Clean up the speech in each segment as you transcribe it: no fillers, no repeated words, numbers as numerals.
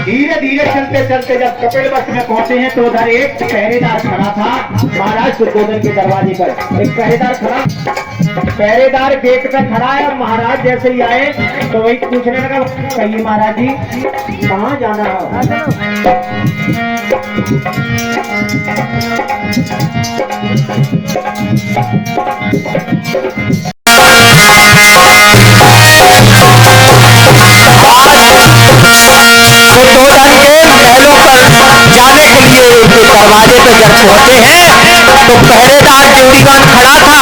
धीरे धीरे चलते चलते जब कपिलवस्तु में पहुंचे हैं तो उधर एक पहरेदार खड़ा था महाराज शुद्धोधन के दरवाजे पर। एक पहरेदार खड़ा, पहरेदार गेट पे खड़ा है और महाराज जैसे ही आए तो वही पूछने लगा, कहिए महाराज जी कहाँ जाना शुद्धोधन के महलों पर जाने के लिए उनके दरवाजे पे जब पहुंचे हैं तो पहरेदार ड्यूटीवान खड़ा था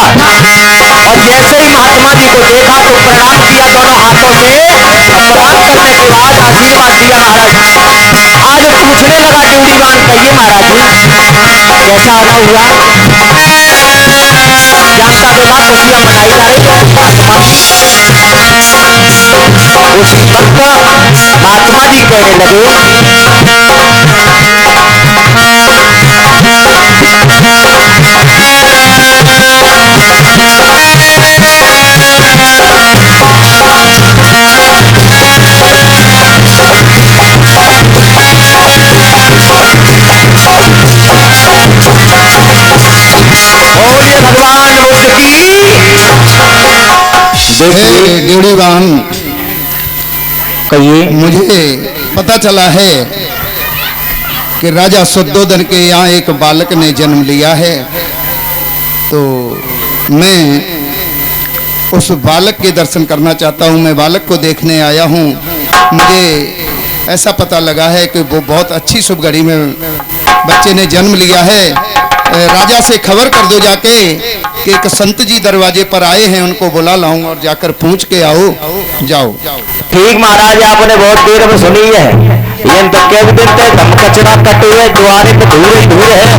और जैसे ही महात्मा जी को देखा तो प्रणाम किया दोनों हाथों से। प्रणाम करने के बाद आशीर्वाद दिया महाराज। आज पूछने लगा ड्यूटीवान, कहिए महाराज जी कैसा आना हुआ? जानता तो था खुशियां मनाई जा रही है। उसी वक्त महात्मा जी कहने लगे, बोलिए भगवान बुद्ध की। ड्यूटीवान, कहिए। मुझे पता चला है कि राजा शुद्धोधन के यहाँ एक बालक ने जन्म लिया है, तो मैं उस बालक के दर्शन करना चाहता हूँ। मैं बालक को देखने आया हूँ। मुझे ऐसा पता लगा है कि वो बहुत अच्छी शुभ घड़ी में बच्चे ने जन्म लिया है। राजा से खबर कर दो जाके कि एक संत जी दरवाजे पर आए हैं, उनको बुला लाऊं और जाकर पूछ के आओ। जाओ। ठीक महाराज, आपने बहुत देर में सुनी है। ये तो कह भी देते धम कचरा कटे हुए द्वारे पे धूल ही धूल है।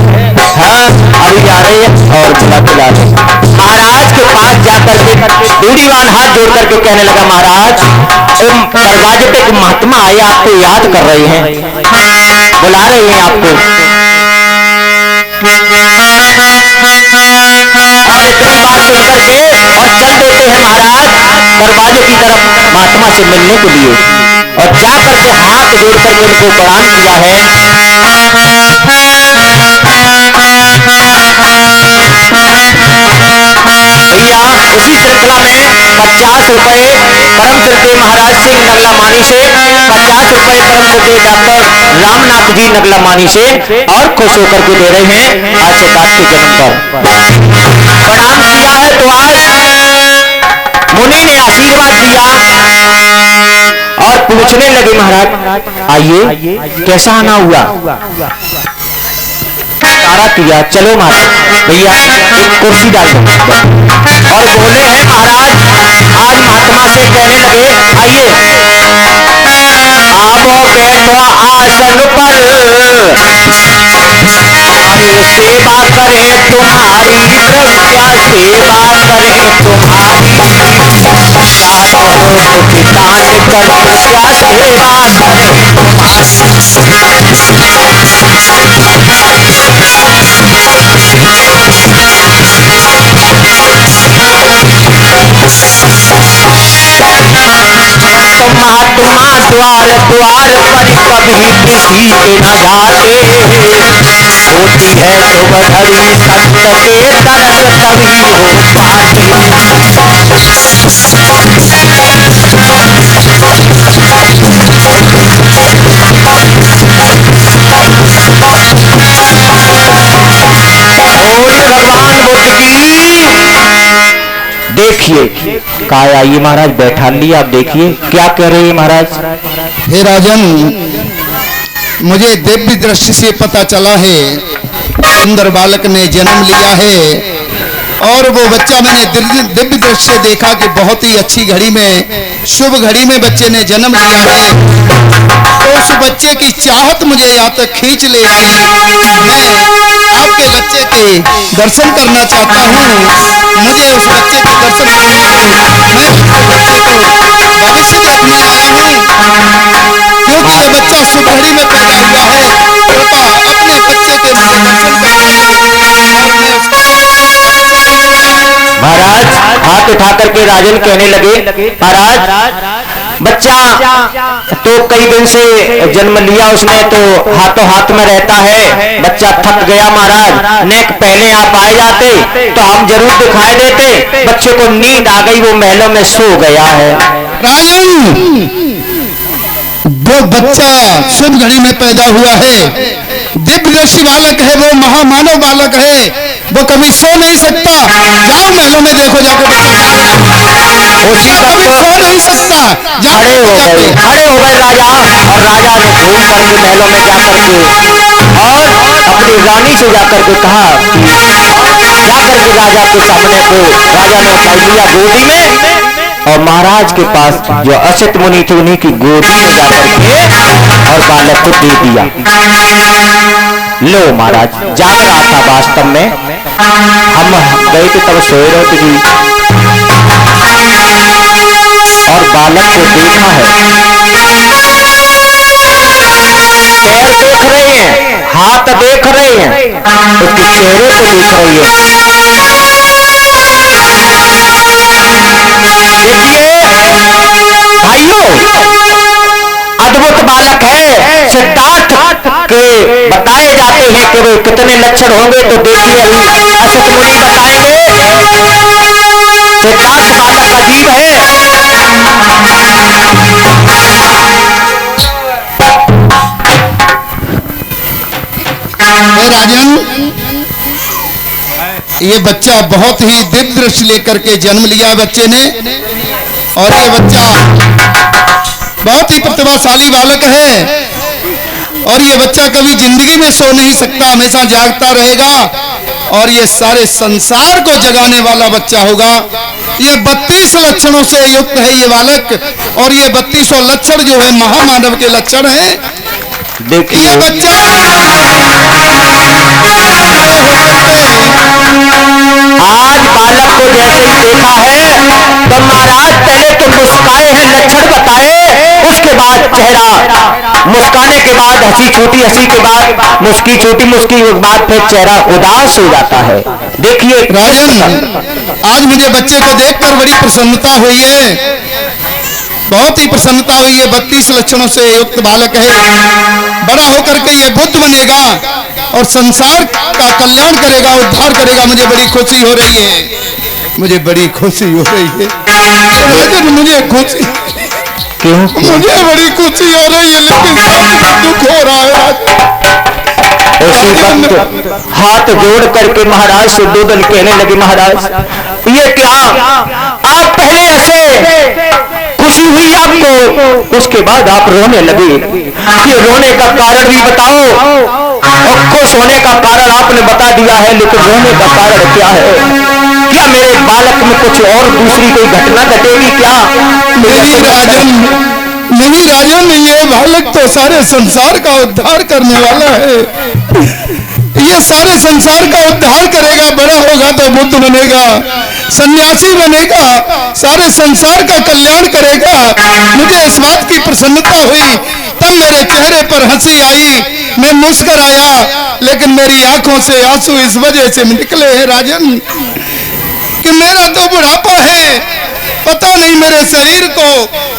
हाँ अभी आ रहे हैं और बुला के ला रहे। महाराज के पास जाकर के ड्यूटीवान हाथ जोड़ करके कहने लगा, महाराज दरवाजे पे एक महात्मा आए आपको याद कर रहे हैं, बुला रहे हैं आपको। और इतनी बात सुन करके और चल देते हैं महाराज दरवाजे की तरफ महात्मा से मिलने के लिए। और जा करके हाथ जोड़ करके उनको प्रणाम किया है। भैया उसी श्रृंखला में 50 रुपए परम श्रद्धेय महाराज सिंह नगला मानी से, 50 रुपए परम श्रद्धेय डॉक्टर रामनाथ जी नगला मानी से और खुश होकर के दे रहे हैं आज से बात के जन्म पर। प्रणाम किया है तो आज मुनि ने आशीर्वाद दिया और पूछने लगे, महाराज आइए कैसा आना हुआ? सारा किया। चलो महाराज भैया एक कुर्सी डाल दो। और बोले हैं महाराज, आज महात्मा से कहने लगे, आइए आप बैठो आसन पर, अरे सेवा करें तुम्हारी द्रव्या सेवा करें तुम्हारी, पितान कर द्रव्या सेवा करें तुम्हारी। महात्मा द्वार द्वार पर कभी किसी के न जाते, होती है शुभ घड़ी संत के दर्श तभी हो पाते। बोलिए भगवान बुद्ध की। देखिए कहा आइए महाराज बैठा लिया। आप देखिए क्या कह रहे हैं महाराज। हे राजन, मुझे दिव्य दृष्टि से पता चला है सुंदर बालक ने जन्म लिया है और वो बच्चा मैंने दिव्य दृष्टि से देखा कि बहुत ही अच्छी घड़ी में, शुभ घड़ी में बच्चे ने जन्म लिया है। तो उस बच्चे की चाहत मुझे यहाँ तक खींच ले आई। मैं आपके बच्चे के दर्शन करना चाहता हूँ। मुझे उस बच्चे के दर्शन करने हैं। मैं उस बच्चे को भविष्य देखने आया हूँ, क्योंकि ये बच्चा शुभ घड़ी में पैदा हुआ है। कृपा अपने बच्चे के मुझे दर्शन कराइए। महाराज हाथ उठा करके राजन कहने लगे, महाराज बच्चा तो कई दिन से जन्म लिया उसने, तो हाथों हाथ में रहता है, बच्चा थक गया महाराज, नेक पहले आप आए जाते तो हम जरूर दिखाई देते, बच्चे को नींद आ गई, वो महलों में सो गया है। राजन, वो बच्चा शुभ घड़ी में पैदा हुआ है, दिव्यदर्शी बालक है, वो महामानव बालक है, वो कभी सो नहीं सकता। जाओ महलों में देखो जाकर, उसी कभी वक्त सो नहीं सकता। खड़े हो गए राजा, और राजा ने घूम करके महलों में जाकर के और अपनी रानी से जाकर के कहा, जाकर के राजा के सामने को राजा ने उठा लिया गोदी में, और महाराज के पास जो असित मुनि थे उन्हीं की गोदी में जाकर के और बालक को दे दिया। लो महाराज जाग रहा था, वास्तव में हम गए थे तब सोए रहे थे और बालक को देखा है, पैर देख रहे हैं, हाथ देख रहे हैं, उसके चेहरे को देख रही है। देखिए भाइयों, अद्भुत बालक है। सिद्धार्थ के बताए जाते हैं कि वे कितने लक्षण होंगे, तो देखिए असित मुनि बताएंगे। सिद्धार्थ बालक अजीब है। राजन, ये बच्चा बहुत ही दिव्य दृष्टि लेकर के जन्म लिया बच्चे ने, और ये बच्चा बहुत ही प्रतिभाशाली बालक है, और ये बच्चा कभी जिंदगी में सो नहीं सकता, हमेशा जागता रहेगा, और ये सारे संसार को जगाने वाला बच्चा होगा। ये 32 लक्षणों से युक्त है ये बालक, और ये 32 लक्षण जो है महामानव के लक्षण हैं। देखिए ये बच्चा आज बालक को जैसे ही देखा है तो महाराज पहले तो मुस्काए हैं, लक्षण बताए, उसके बाद चेहरा मुस्काने के बाद हंसी छूटी, हंसी के बाद मुस्की छूटी, मुस्की के बाद फिर चेहरा उदास हो जाता है। देखिए राजन, आज मुझे बच्चे को देखकर बड़ी प्रसन्नता हुई है, बहुत ही प्रसन्नता हुई है। 32 लक्षणों से युक्त बालक है, बड़ा होकर के ये बुद्ध बनेगा और संसार का कल्याण करेगा, उद्धार करेगा। मुझे बड़ी खुशी हो रही है, मुझे बड़ी खुशी हो रही है राजन, मुझे खुशी, क्यों? मुझे बड़ी खुशी हो रही है, लेकिन दुख हो रहा है। उसी वक्त हाथ जोड़ करके महाराज शुद्धोधन कहने लगे, महाराज ये क्या, आप पहले ऐसे खुशी हुई आपको, उसके बाद आप रोने लगे, ये रोने का कारण भी बताओ। और खुश होने का कारण आपने बता दिया है, लेकिन रोने का कारण क्या है? क्या मेरे बालक में कुछ और दूसरी कोई घटना घटेगी क्या? नहीं राजन, नहीं राजन, ये बालक तो सारे संसार का उद्धार करने वाला है, ये सारे संसार का उद्धार करेगा, बड़ा होगा तो बुद्ध बनेगा, सन्यासी बनेगा, सारे संसार का कल्याण करेगा। मुझे इस बात की प्रसन्नता हुई, तब मेरे चेहरे पर हंसी आई, मैं मुस्कुराया, लेकिन मेरी आंखों से आंसू इस वजह से निकले हैं राजन कि मेरा तो बुढ़ापा है, पता नहीं मेरे शरीर को,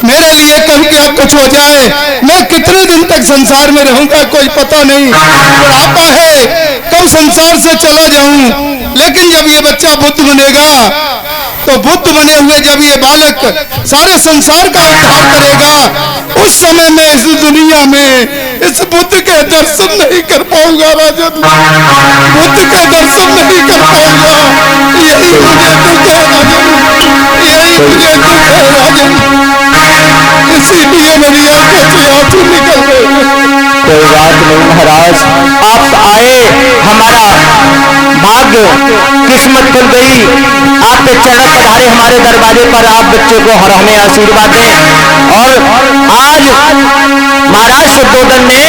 मेरे लिए कभी क्या कुछ हो जाए, मैं कितने दिन तक संसार में रहूंगा कोई पता नहीं, बुढ़ापा है, कब संसार से चला जाऊं। लेकिन जब ये बच्चा बुद्ध बनेगा, तो बुद्ध बने हुए जब ये बालक सारे संसार का उद्धार करेगा, उस समय मैं इस दुनिया में इस बुद्ध के दर्शन नहीं कर पाऊंगा राजन, बुद्ध के दर्शन नहीं कर पाऊंगा। यही मुझे दुख है राजन, यही मुझे दुख है राजन, इसीलिए मेरी आंखों से आंसू निकल गए। कोई बात नहीं महाराज, आप आए, हमारा भाग्य किस्मत खुल गई, आपके चरण पधारे हमारे दरवाजे पर, आप बच्चे को हमें आशीर्वाद दें। और आज महाराज शुद्धोधन ने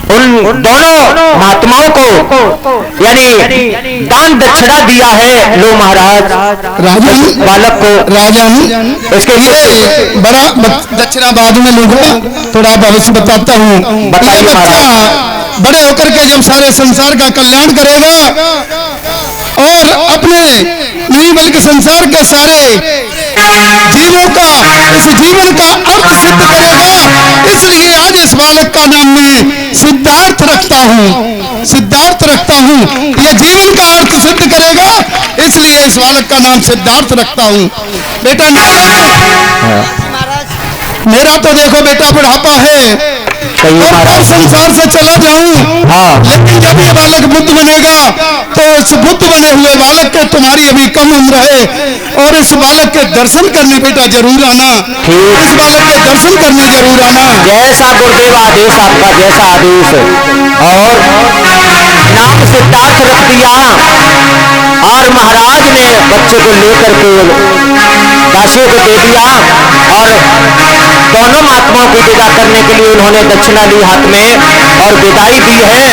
उन दोनों महात्माओं को यानी दान दक्षिणा दिया है। लो महाराज, राजन, बालक को राजन, इसके ये बड़ा दक्षिणा बाद में लूंगा, थोड़ा भविष्य बताता हूँ। बताइए ये बच्चा बड़े होकर के जब सारे संसार का कल्याण करेगा, और अपने नहीं बल्कि संसार के सारे जीवों का इस जीवन का अर्थ सिद्ध करेगा। इसलिए आज इस बालक का नाम मैं सिद्धार्थ रखता हूँ, सिद्धार्थ रखता हूँ। यह जीवन का अर्थ सिद्ध करेगा, इसलिए इस बालक का नाम सिद्धार्थ रखता हूँ। बेटा मेरा तो देखो बेटा बुढ़ापा है और संसार से चला जाऊं, लेकिन जब ये बालक बुद्ध बनेगा तो इस बुद्ध बने हुए बालक के तुम्हारी अभी कम उम्र है और इस बालक के दर्शन करने बेटा जरूर आना, इस बालक के दर्शन करने जरूर आना। जैसा गुरुदेव आदेश आपका, जैसा आदेश। और नाम सिद्धार्थ रख दिया और महाराज ने बच्चे को लेकर के दासियों को दे दिया और दोनों महात्माओं की विदा करने के लिए उन्होंने दक्षिणा ली हाथ में और विदाई दी है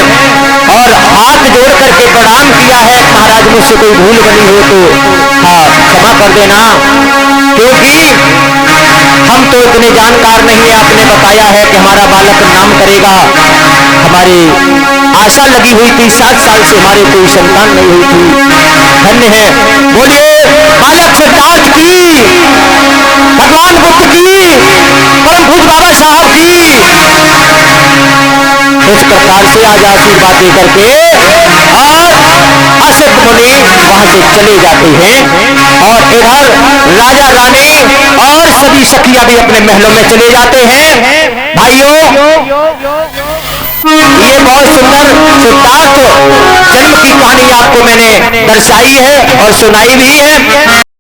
और हाथ जोड़ करके प्रणाम किया है। महाराज मुझसे कोई भूल बनी हो तो क्षमा कर देना, क्योंकि हम तो इतने जानकार नहीं है। आपने बताया है कि हमारा बालक नाम करेगा, हमारी आशा लगी हुई थी, 7 साल से हमारे कोई संतान नहीं हुई थी। धन्य है, बोलिए बालक सिद्धार्थ की, भगवान बुद्ध की, परम पूज्य बाबा साहब की। इस प्रकार से आज आशीर्वाद दे करके और असित मुनि वहां से चले जाते हैं और इधर राजा रानी और सभी सखियां भी अपने महलों में चले जाते हैं। भाइयों, ये बहुत सुंदर सिद्धार्थ जन्म की कहानी आपको मैंने दर्शाई है और सुनाई भी है।